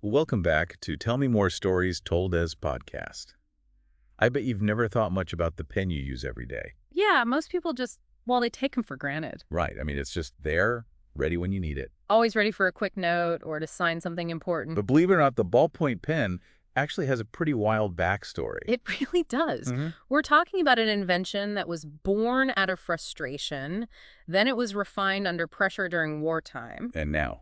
Welcome back to Tell Me More Stories Told as Podcast. I bet you've never thought much about the pen you use every day. Yeah, most people just, well, they take them for granted. Right. I mean, it's just there, ready when you need it. Always ready for a quick note or to sign something important. But believe it or not, the ballpoint pen actually has a pretty wild backstory. It really does. We're talking about an invention that was born out of frustration, then it was refined under pressure during wartime. And now,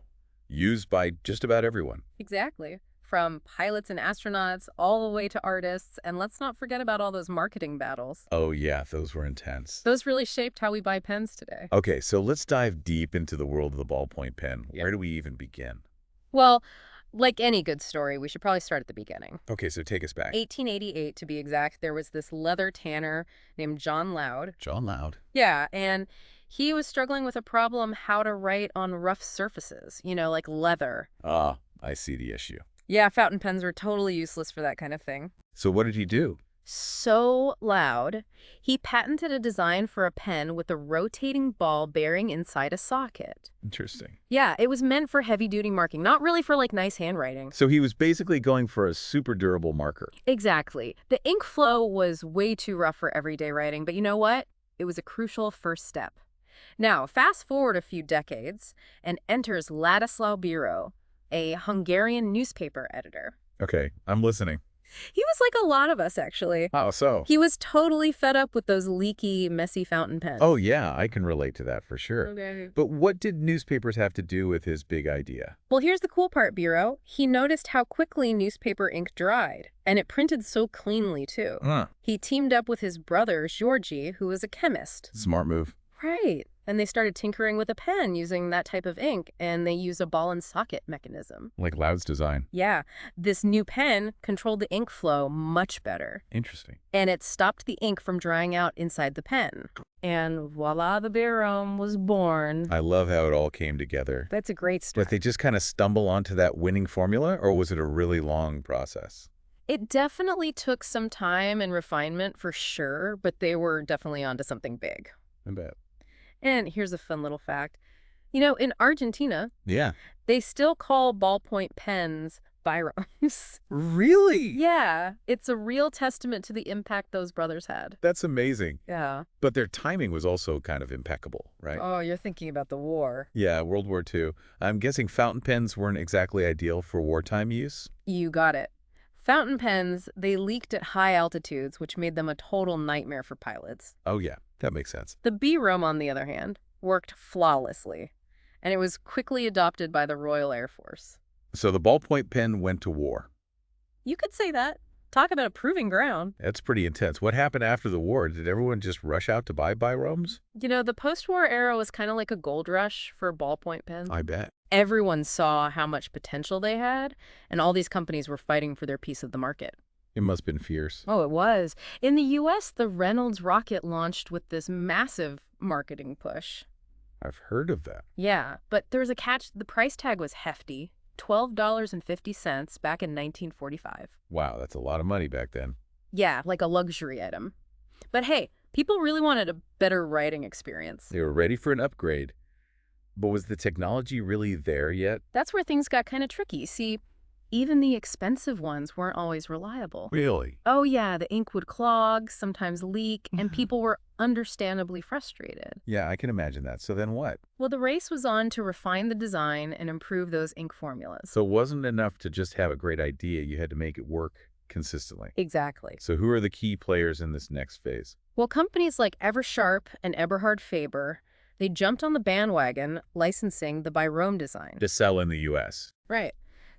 used by just about everyone. Exactly. From pilots and astronauts all the way to artists, and let's not forget about all those marketing battles. Oh yeah, those were intense. Those really shaped how we buy pens today. Okay, so let's dive deep into the world of the ballpoint pen. Where do we even begin? Well, like any good story, we should probably start at the beginning. Okay, so take us back. 1888, to be exact, there was this leather tanner named John Loud. John Loud. Yeah, and he was struggling with a problem how to write on rough surfaces, like leather. Ah, I see the issue. Yeah, fountain pens were totally useless for that kind of thing. So what did he do? So Loud, he patented a design for a pen with a rotating ball bearing inside a socket. Interesting. Yeah, it was meant for heavy-duty marking, not really for, nice handwriting. So he was basically going for a super durable marker. Exactly. The ink flow was way too rough for everyday writing, but you know what? It was a crucial first step. Now, fast forward a few decades, and enters Ladislav Biro, a Hungarian newspaper editor. Okay, I'm listening. He was like a lot of us, actually. How so? He was totally fed up with those leaky, messy fountain pens. Oh, yeah, I can relate to that for sure. Okay. But what did newspapers have to do with his big idea? Well, here's the cool part, Biro. He noticed how quickly newspaper ink dried, and it printed so cleanly, too. He teamed up with his brother, Georgi, who was a chemist. Smart move. Right. And they started tinkering with a pen using that type of ink, and they used a ball and socket mechanism. Like Loud's design. Yeah. This new pen controlled the ink flow much better. Interesting. And it stopped the ink from drying out inside the pen. And voila, the Biro was born. I love how it all came together. That's a great story. But they just kind of stumble onto that winning formula, or was it a really long process? It definitely took some time and refinement for sure, but they were definitely onto something big. I bet. And here's a fun little fact. In Argentina, Yeah. they still call ballpoint pens biros. Really? Yeah, it's a real testament to the impact those brothers had. That's amazing. Yeah. But their timing was also kind of impeccable, right? Oh, you're thinking about the war. Yeah, World War II. I'm guessing fountain pens weren't exactly ideal for wartime use? You got it. Fountain pens, they leaked at high altitudes, which made them a total nightmare for pilots. Oh, yeah. That makes sense. The Biro, on the other hand, worked flawlessly, and it was quickly adopted by the Royal Air Force. So the ballpoint pen went to war. You could say that. Talk about a proving ground. That's pretty intense. What happened after the war? Did everyone just rush out to buy biromes? The post-war era was kind of like a gold rush for ballpoint pens. I bet. Everyone saw how much potential they had, and all these companies were fighting for their piece of the market. It must have been fierce. Oh, it was. In the U.S., the Reynolds rocket launched with this massive marketing push. I've heard of that. Yeah, but there was a catch. The price tag was hefty, $12.50 back in 1945. Wow, that's a lot of money back then. Yeah, like a luxury item. But hey, people really wanted a better writing experience. They were ready for an upgrade. But was the technology really there yet? That's where things got kind of tricky. See, even the expensive ones weren't always reliable. Really? Oh yeah, the ink would clog, sometimes leak, and people were understandably frustrated. Yeah, I can imagine that. So then what? Well, the race was on to refine the design and improve those ink formulas. So it wasn't enough to just have a great idea. You had to make it work consistently. Exactly. So who are the key players in this next phase? Well, companies like Eversharp and Eberhard Faber, they jumped on the bandwagon licensing the Byrome design. To sell in the U.S. Right.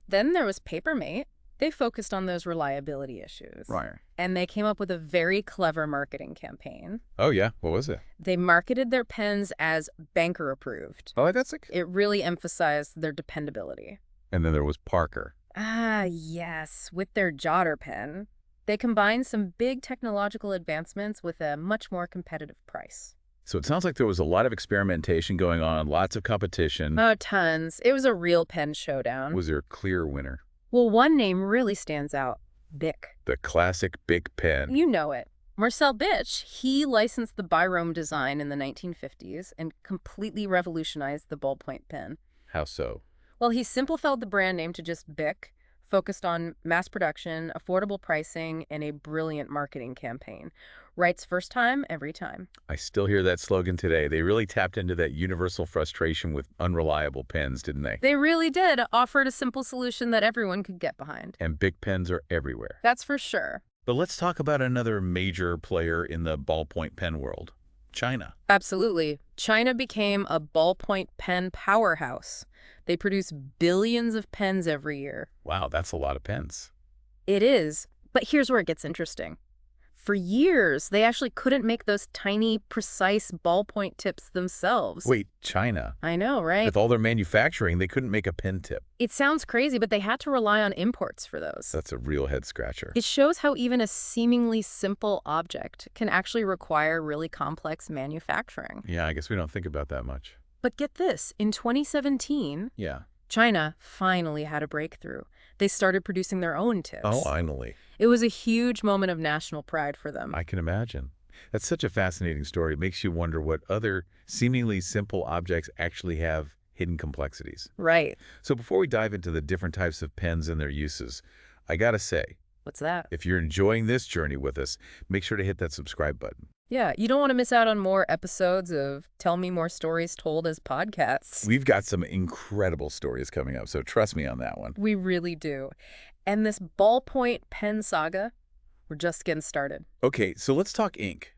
Then there was Papermate. They focused on those reliability issues. Right. And they came up with a very clever marketing campaign. Oh, yeah? What was it? They marketed their pens as banker approved. Oh, that's like... It really emphasized their dependability. And then there was Parker. Ah, yes, with their Jotter pen. They combined some big technological advancements with a much more competitive price. So it sounds like there was a lot of experimentation going on, lots of competition. Oh, tons. It was a real pen showdown. Was there a clear winner? Well, one name really stands out. Bic. The classic Bic pen. You know it. Marcel Bitch, he licensed the Byrome design in the 1950s and completely revolutionized the ballpoint pen. How so? Well, he simplified the brand name to just Bic, focused on mass production, affordable pricing, and a brilliant marketing campaign. Writes first time, every time. I still hear that slogan today. They really tapped into that universal frustration with unreliable pens, didn't they? They really did, offered a simple solution that everyone could get behind. And big pens are everywhere. That's for sure. But let's talk about another major player in the ballpoint pen world, China. Absolutely. China became a ballpoint pen powerhouse. They produce billions of pens every year. Wow, that's a lot of pens. It is. But here's where it gets interesting. For years, they actually couldn't make those tiny, precise ballpoint tips themselves. Wait, China? I know, right? With all their manufacturing, they couldn't make a pen tip. It sounds crazy, but they had to rely on imports for those. That's a real head-scratcher. It shows how even a seemingly simple object can actually require really complex manufacturing. Yeah, I guess we don't think about that much. But get this, in 2017, Yeah. China finally had a breakthrough. They started producing their own tips. Oh, finally. It was a huge moment of national pride for them. I can imagine. That's such a fascinating story. It makes you wonder what other seemingly simple objects actually have hidden complexities. Right. So before we dive into the different types of pens and their uses, I gotta say, What's that? if you're enjoying this journey with us, make sure to hit that subscribe button. Yeah, you don't want to miss out on more episodes of Tell Me More Stories Told as podcasts. We've got some incredible stories coming up, so trust me on that one. We really do. And this ballpoint pen saga, we're just getting started. Okay, so let's talk ink.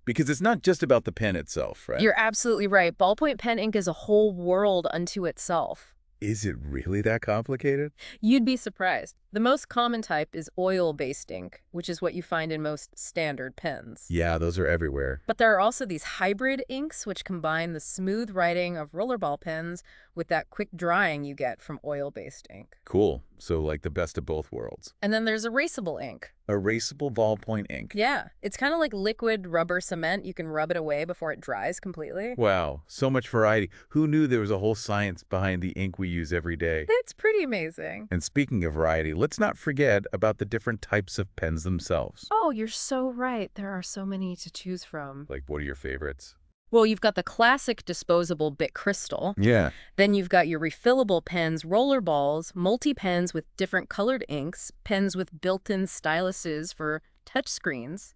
Because it's not just about the pen itself, right? You're absolutely right. Ballpoint pen ink is a whole world unto itself. Is it really that complicated? You'd be surprised. The most common type is oil-based ink, which is what you find in most standard pens. Yeah, those are everywhere. But there are also these hybrid inks, which combine the smooth writing of rollerball pens with that quick drying you get from oil-based ink. Cool. So like the best of both worlds. And then there's erasable ink. Erasable ballpoint ink. Yeah, it's kind of like liquid rubber cement. You can rub it away before it dries completely. Wow, so much variety. Who knew there was a whole science behind the ink we use every day? It's pretty amazing. And speaking of variety, let's not forget about the different types of pens themselves. Oh, you're so right. There are so many to choose from. Like, what are your favorites? Well, you've got the classic disposable Bic Crystal. Yeah. Then you've got your refillable pens, roller balls, multi-pens with different colored inks, pens with built-in styluses for touchscreens.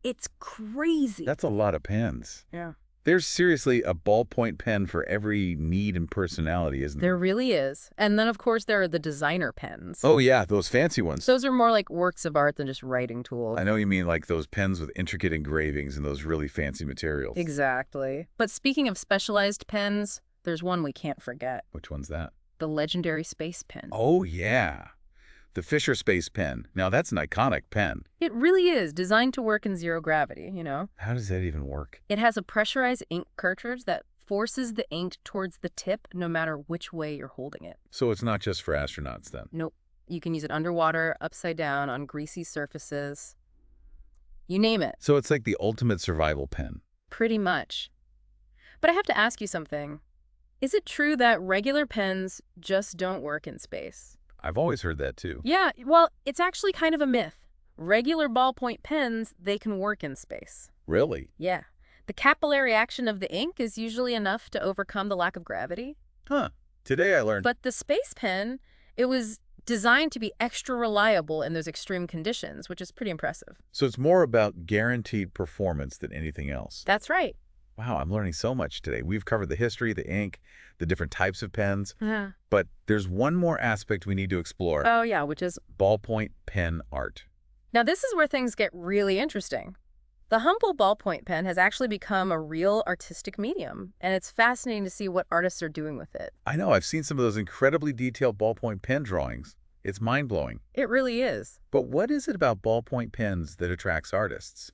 It's crazy. That's a lot of pens. Yeah. There's seriously a ballpoint pen for every need and personality, isn't there? There really is. And then, of course, there are the designer pens. Oh, yeah, those fancy ones. Those are more like works of art than just writing tools. I know you mean like those pens with intricate engravings and those really fancy materials. Exactly. But speaking of specialized pens, there's one we can't forget. Which one's that? The legendary space pen. Oh, yeah. The Fisher Space Pen. Now, that's an iconic pen. It really is designed to work in zero gravity, you know? How does that even work? It has a pressurized ink cartridge that forces the ink towards the tip no matter which way you're holding it. So it's not just for astronauts then? Nope. You can use it underwater, upside down, on greasy surfaces. You name it. So it's like the ultimate survival pen. Pretty much. But I have to ask you something. Is it true that regular pens just don't work in space? I've always heard that too. Yeah, well, it's actually kind of a myth. Regular ballpoint pens, they can work in space. Really? Yeah. The capillary action of the ink is usually enough to overcome the lack of gravity. Huh. Today I learned... But the space pen, it was designed to be extra reliable in those extreme conditions, which is pretty impressive. So it's more about guaranteed performance than anything else. That's right. Wow, I'm learning so much today. We've covered the history, the ink, the different types of pens. Yeah. But there's one more aspect we need to explore. Oh, yeah, which is... Ballpoint pen art. Now, this is where things get really interesting. The humble ballpoint pen has actually become a real artistic medium, and it's fascinating to see what artists are doing with it. I know, I've seen some of those incredibly detailed ballpoint pen drawings. It's mind-blowing. It really is. But what is it about ballpoint pens that attracts artists?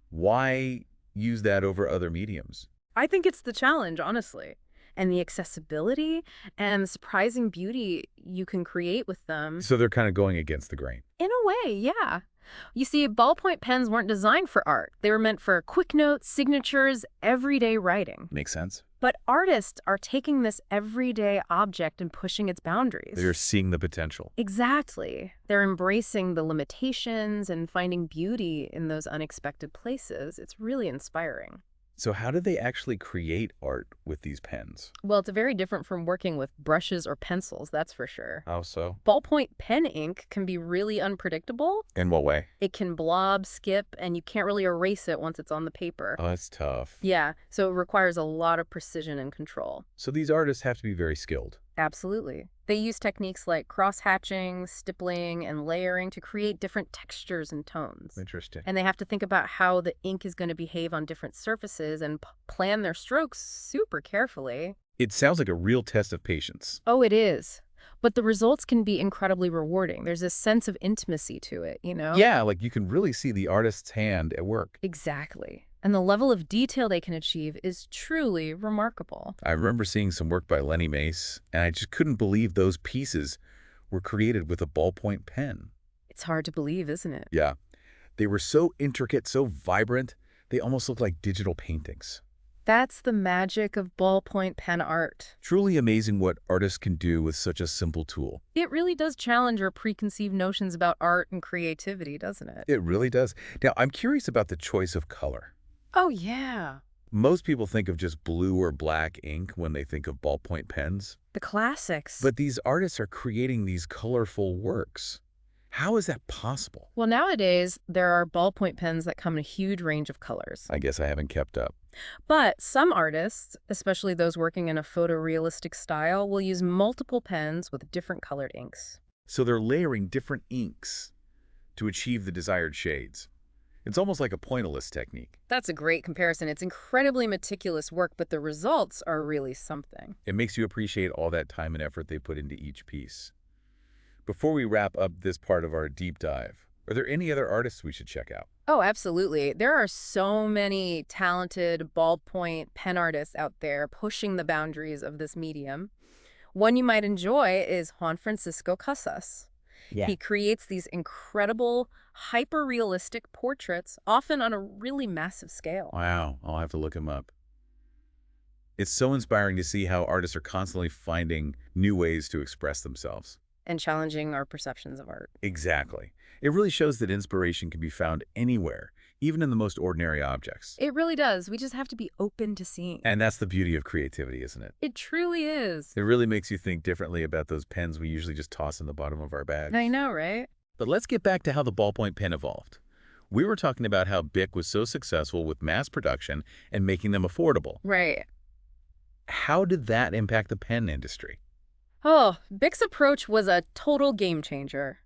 Why use that over other mediums? I think it's the challenge, honestly. And the accessibility and the surprising beauty you can create with them. So they're kind of going against the grain. In a way, yeah. You see, ballpoint pens weren't designed for art. They were meant for quick notes, signatures, everyday writing. Makes sense. But artists are taking this everyday object and pushing its boundaries. They're seeing the potential. Exactly. They're embracing the limitations and finding beauty in those unexpected places. It's really inspiring. So how do they actually create art with these pens? Well, it's very different from working with brushes or pencils, that's for sure. How so? Ballpoint pen ink can be really unpredictable. In what way? It can blob, skip, and you can't really erase it once it's on the paper. Oh, that's tough. Yeah, so it requires a lot of precision and control. So these artists have to be very skilled. Absolutely. They use techniques like cross-hatching, stippling, and layering to create different textures and tones. Interesting. And they have to think about how the ink is going to behave on different surfaces and plan their strokes super carefully. It sounds like a real test of patience. Oh, it is. But the results can be incredibly rewarding. There's a sense of intimacy to it, you know? Yeah, like you can really see the artist's hand at work. Exactly. And the level of detail they can achieve is truly remarkable. I remember seeing some work by Lenny Mace, and I just couldn't believe those pieces were created with a ballpoint pen. It's hard to believe, isn't it? Yeah, they were so intricate, so vibrant, they almost looked like digital paintings. That's the magic of ballpoint pen art. Truly amazing what artists can do with such a simple tool. It really does challenge our preconceived notions about art and creativity, doesn't it? It really does. Now, I'm curious about the choice of color. Oh, yeah. Most people think of just blue or black ink when they think of ballpoint pens. The classics. But these artists are creating these colorful works. How is that possible? Well, nowadays, there are ballpoint pens that come in a huge range of colors. I guess I haven't kept up. But some artists, especially those working in a photorealistic style, will use multiple pens with different colored inks. So they're layering different inks to achieve the desired shades. It's almost like a pointillist technique. That's a great comparison. It's incredibly meticulous work, but the results are really something. It makes you appreciate all that time and effort they put into each piece. Before we wrap up this part of our deep dive, are there any other artists we should check out? Oh, absolutely. There are so many talented ballpoint pen artists out there pushing the boundaries of this medium. One you might enjoy is Juan Francisco Casas. Yeah. He creates these incredible, hyper-realistic portraits, often on a really massive scale. Wow, I'll have to look him up. It's so inspiring to see how artists are constantly finding new ways to express themselves. And challenging our perceptions of art. Exactly. It really shows that inspiration can be found anywhere, even in the most ordinary objects. It really does. We just have to be open to seeing. And that's the beauty of creativity, isn't it? It truly is. It really makes you think differently about those pens we usually just toss in the bottom of our bags. I know, right? But let's get back to how the ballpoint pen evolved. We were talking about how Bic was so successful with mass production and making them affordable. Right. How did that impact the pen industry? Oh, Bic's approach was a total game changer.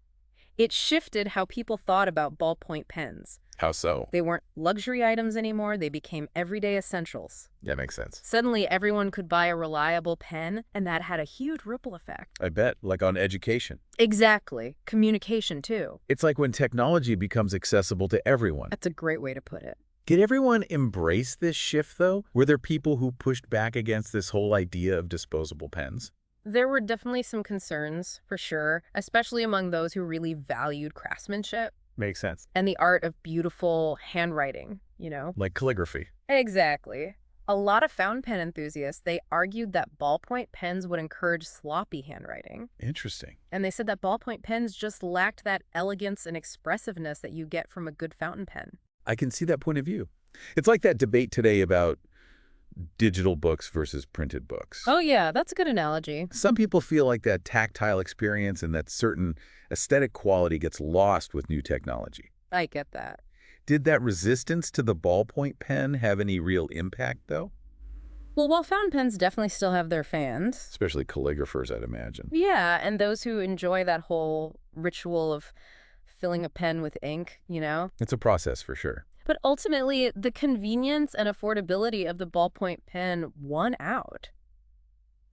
It shifted how people thought about ballpoint pens. How so? They weren't luxury items anymore, they became everyday essentials. That makes sense. Suddenly, everyone could buy a reliable pen, and that had a huge ripple effect. I bet, like on education. Exactly. Communication, too. It's like when technology becomes accessible to everyone. That's a great way to put it. Did everyone embrace this shift, though? Were there people who pushed back against this whole idea of disposable pens? There were definitely some concerns, for sure, especially among those who really valued craftsmanship Makes sense. and the art of beautiful handwriting, you know? Like calligraphy. Exactly. A lot of fountain pen enthusiasts, they argued that ballpoint pens would encourage sloppy handwriting. Interesting. And they said that ballpoint pens just lacked that elegance and expressiveness that you get from a good fountain pen. I can see that point of view. It's like that debate today about digital books versus printed books. Oh yeah, that's a good analogy. Some people feel like that tactile experience and that certain aesthetic quality gets lost with new technology. I get that. Did that resistance to the ballpoint pen have any real impact, though? Well, while fountain pens definitely still have their fans. Especially calligraphers, I'd imagine. Yeah, and those who enjoy that whole ritual of filling a pen with ink, you know? It's a process for sure. But ultimately, the convenience and affordability of the ballpoint pen won out.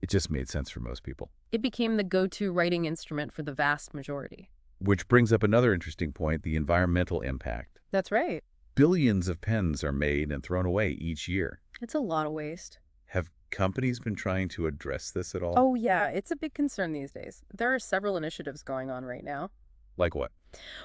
It just made sense for most people. It became the go-to writing instrument for the vast majority. Which brings up another interesting point, the environmental impact. That's right. Billions of pens are made and thrown away each year. It's a lot of waste. Have companies been trying to address this at all? Oh, yeah, it's a big concern these days. There are several initiatives going on right now. Like what?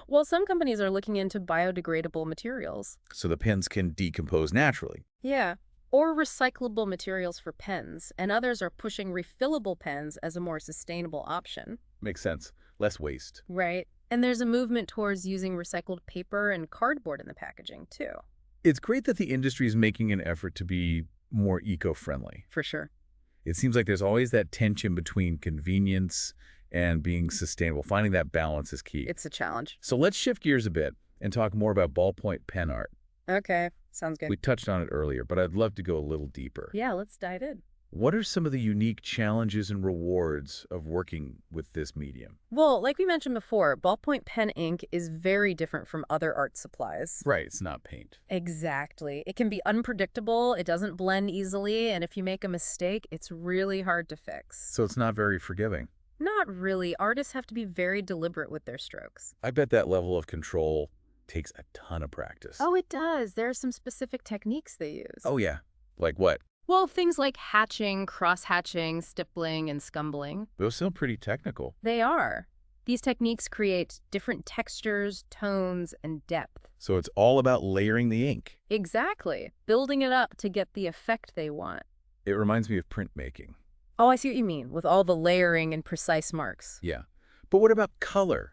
Well, some companies are looking into biodegradable materials. So the pens can decompose naturally. Yeah. Or recyclable materials for pens, and others are pushing refillable pens as a more sustainable option. Makes sense. Less waste. Right. And there's a movement towards using recycled paper and cardboard in the packaging, too. It's great that the industry is making an effort to be more eco-friendly. For sure. It seems like there's always that tension between convenience and being sustainable. Finding that balance is key. It's a challenge. So let's shift gears a bit and talk more about ballpoint pen art. Okay, sounds good. We touched on it earlier, but I'd love to go a little deeper. Yeah, let's dive in. What are some of the unique challenges and rewards of working with this medium? Well, like we mentioned before, ballpoint pen ink is very different from other art supplies. Right, it's not paint. Exactly. It can be unpredictable, it doesn't blend easily, and if you make a mistake, it's really hard to fix. So it's not very forgiving. Not really. Artists have to be very deliberate with their strokes. I bet that level of control takes a ton of practice. Oh, it does. There are some specific techniques they use. Oh, yeah. Like what? Well, things like hatching, cross-hatching, stippling, and scumbling. Those sound pretty technical. They are. These techniques create different textures, tones, and depth. So it's all about layering the ink. Exactly. Building it up to get the effect they want. It reminds me of printmaking. Oh, I see what you mean, with all the layering and precise marks. Yeah. But what about color?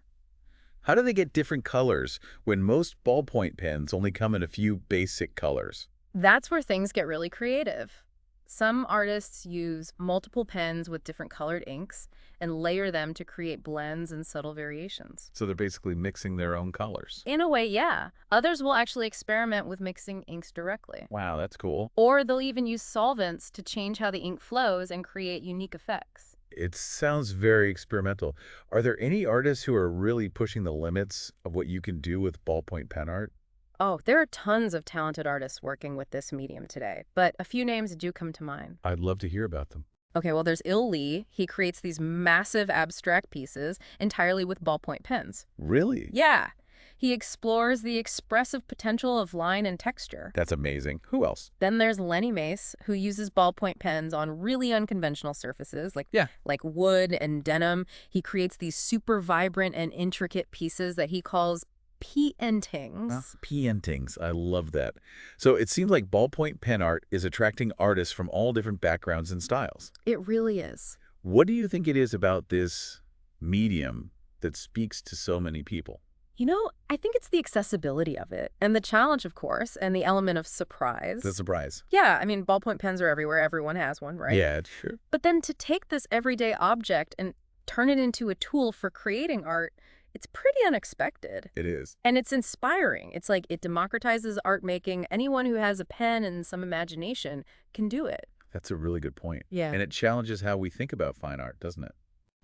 How do they get different colors when most ballpoint pens only come in a few basic colors? That's where things get really creative. Some artists use multiple pens with different colored inks and layer them to create blends and subtle variations. So they're basically mixing their own colors. In a way, yeah. Others will actually experiment with mixing inks directly. Wow, that's cool. Or they'll even use solvents to change how the ink flows and create unique effects. It sounds very experimental. Are there any artists who are really pushing the limits of what you can do with ballpoint pen art? Oh, there are tons of talented artists working with this medium today, but a few names do come to mind. I'd love to hear about them. Okay, well, there's Il Lee. He creates these massive abstract pieces entirely with ballpoint pens. Really? Yeah. He explores the expressive potential of line and texture. That's amazing. Who else? Then there's Lenny Mace, who uses ballpoint pens on really unconventional surfaces like wood and denim. He creates these super vibrant and intricate pieces that he calls paintings. Paintings. I love that. So it seems like ballpoint pen art is attracting artists from all different backgrounds and styles. It really is. What do you think it is about this medium that speaks to so many people? You know, I think it's the accessibility of it and the challenge, of course, and the element of surprise. The surprise. Yeah, I mean, ballpoint pens are everywhere. Everyone has one, right? Yeah, sure. But then to take this everyday object and turn it into a tool for creating art, it's pretty unexpected. It is. And it's inspiring. It's like it democratizes art making. Anyone who has a pen and some imagination can do it. That's a really good point. Yeah. And it challenges how we think about fine art, doesn't it?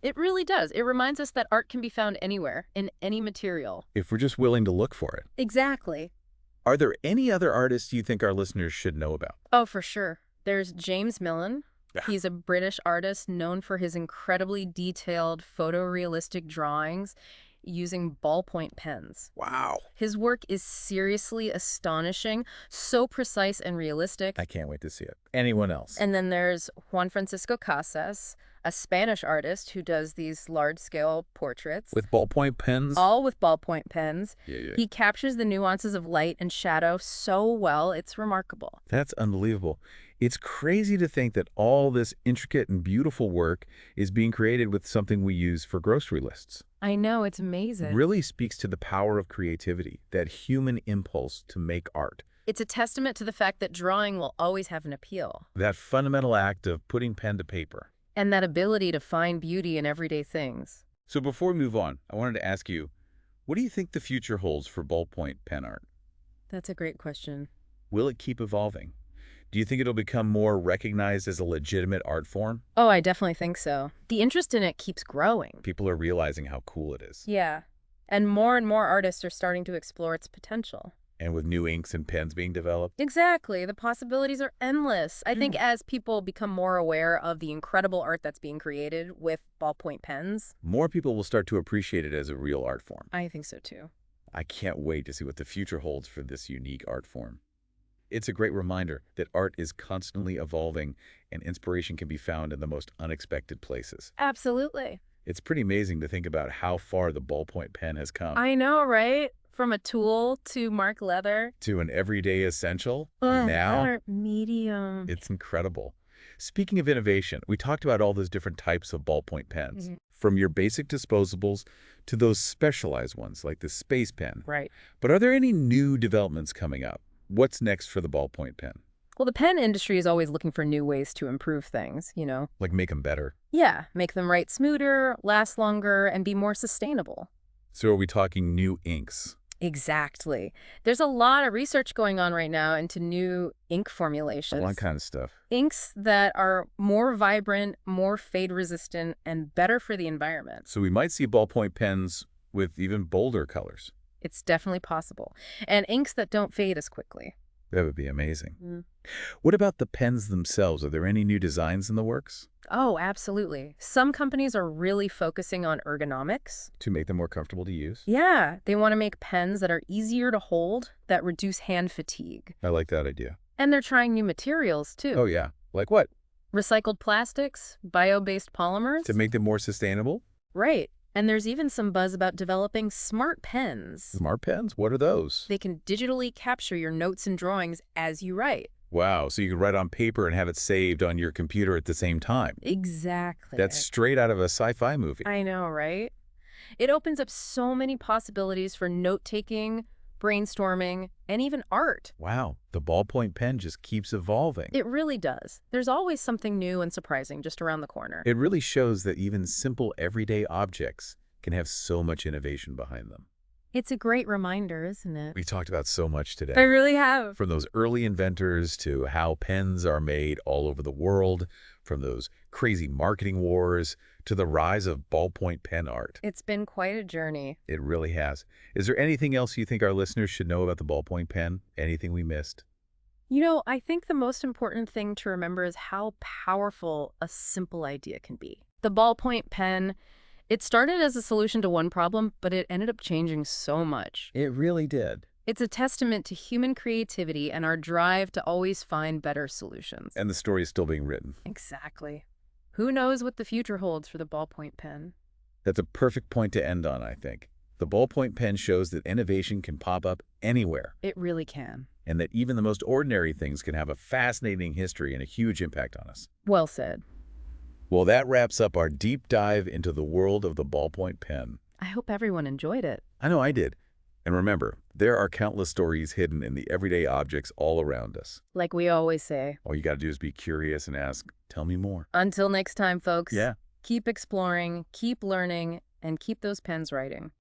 It really does. It reminds us that art can be found anywhere, in any material. If we're just willing to look for it. Exactly. Are there any other artists you think our listeners should know about? Oh, for sure. There's James Millen. He's a British artist known for his incredibly detailed photorealistic drawings using ballpoint pens. Wow. His work is seriously astonishing, so precise and realistic. I can't wait to see it. Anyone else? And then there's Juan Francisco Casas, a Spanish artist who does these large-scale portraits. With ballpoint pens? All with ballpoint pens. Yeah. He captures the nuances of light and shadow so well, it's remarkable. That's unbelievable. It's crazy to think that all this intricate and beautiful work is being created with something we use for grocery lists. I know, it's amazing. It really speaks to the power of creativity, that human impulse to make art. It's a testament to the fact that drawing will always have an appeal. That fundamental act of putting pen to paper. And that ability to find beauty in everyday things. So before we move on, I wanted to ask you, what do you think the future holds for ballpoint pen art? That's a great question. Will it keep evolving? Do you think it'll become more recognized as a legitimate art form? Oh, I definitely think so. The interest in it keeps growing. People are realizing how cool it is. Yeah. And more artists are starting to explore its potential. And with new inks and pens being developed? Exactly. The possibilities are endless. I think as people become more aware of the incredible art that's being created with ballpoint pens, more people will start to appreciate it as a real art form. I think so too. I can't wait to see what the future holds for this unique art form. It's a great reminder that art is constantly evolving and inspiration can be found in the most unexpected places. Absolutely. It's pretty amazing to think about how far the ballpoint pen has come. I know, right? From a tool to mark leather. To an everyday essential. And now, art medium. it's incredible. Speaking of innovation, we talked about all those different types of ballpoint pens. From your basic disposables to those specialized ones like the space pen. Right. But are there any new developments coming up? What's next for the ballpoint pen? Well, the pen industry is always looking for new ways to improve things. Like make them better. Yeah, make them write smoother, last longer, and be more sustainable. So are we talking new inks? Exactly. There's a lot of research going on right now into new ink All formulations. that kind of stuff. Inks that are more vibrant, more fade-resistant, and better for the environment. So we might see ballpoint pens with even bolder colors. It's definitely possible. And inks that don't fade as quickly. That would be amazing. Mm. What about the pens themselves? Are there any new designs in the works Oh, absolutely. Some companies are really focusing on ergonomics. to make them more comfortable to use? Yeah, they want to make pens that are easier to hold, that reduce hand fatigue. I like that idea. And they're trying new materials, too. Oh, yeah. Like what? Recycled plastics, bio-based polymers. To make them more sustainable? Right. And there's even some buzz about developing smart pens. Smart pens? What are those? They can digitally capture your notes and drawings as you write. Wow, so you can write on paper and have it saved on your computer at the same time. Exactly. That's straight out of a sci-fi movie. I know, right? It opens up so many possibilities for note-taking, brainstorming, and even art. Wow, the ballpoint pen just keeps evolving. It really does. There's always something new and surprising just around the corner. It really shows that even simple everyday objects can have so much innovation behind them. It's a great reminder, isn't it? We talked about so much today. I really have. From those early inventors to how pens are made all over the world, from those crazy marketing wars to the rise of ballpoint pen art. It's been quite a journey. It really has. Is there anything else you think our listeners should know about the ballpoint pen? Anything we missed? I think the most important thing to remember is how powerful a simple idea can be. The ballpoint pen, it started as a solution to one problem, but it ended up changing so much. It really did. It's a testament to human creativity and our drive to always find better solutions. And the story is still being written. Exactly. Who knows what the future holds for the ballpoint pen? That's a perfect point to end on, I think. The ballpoint pen shows that innovation can pop up anywhere, It really can. and that even the most ordinary things can have a fascinating history and a huge impact on us. Well said. Well, that wraps up our deep dive into the world of the ballpoint pen. I hope everyone enjoyed it. I know I did. And remember, there are countless stories hidden in the everyday objects all around us. Like we always say. All you got to do is be curious and ask, tell me more. Until next time, folks. Yeah. Keep exploring, keep learning, and keep those pens writing.